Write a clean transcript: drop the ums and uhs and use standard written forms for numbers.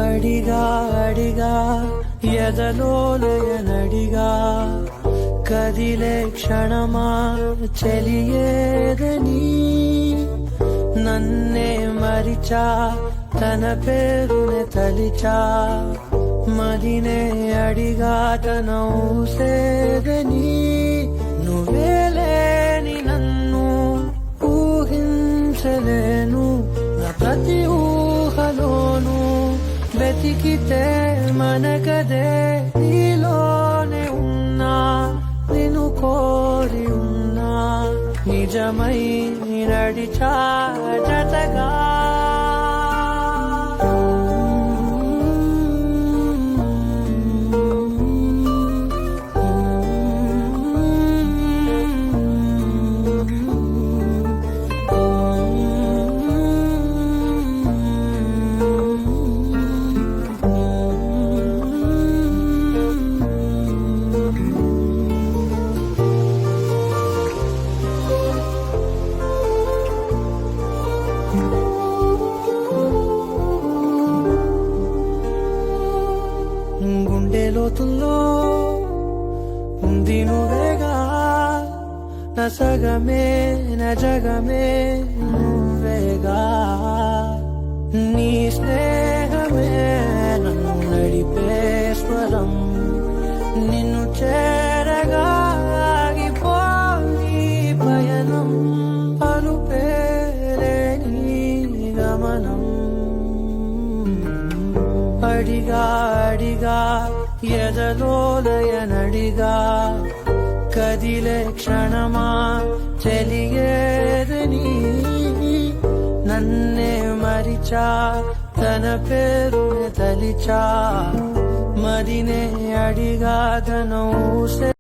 అడిగా అడిగా ఎదలోలయనడిగా కదిలే క్షణమా చెలియేదని నన్నే మరిచా తన పేరునే తలిచా మదినే అడిగా తన ఊసేదని నువ్వేలేని నన్ను ఊహించలేను నా ప్రతి ఊహలోను వెతికితే మనకదే నీలోనే ఉన్నా నిన్ను కోరి ఉన్నా నిజమై నడిచా జతగా గుండె లోతుల్లో ఉంది నువ్వేగా నా సగమే నా జగమే నువ్వేగా నీ స్నేహమే నన్ను నడిపే స్వరం నిన్ను చేరగా ఆగిపోయి పయనం అనుపేలేని గమనం అడిగా అడిగా ఎదలోలయనడిగా కదిలే క్షణమా చెలియేదని నన్నే మరిచా తన పేరునే తలిచా మదినే అడిగా తన ఊసే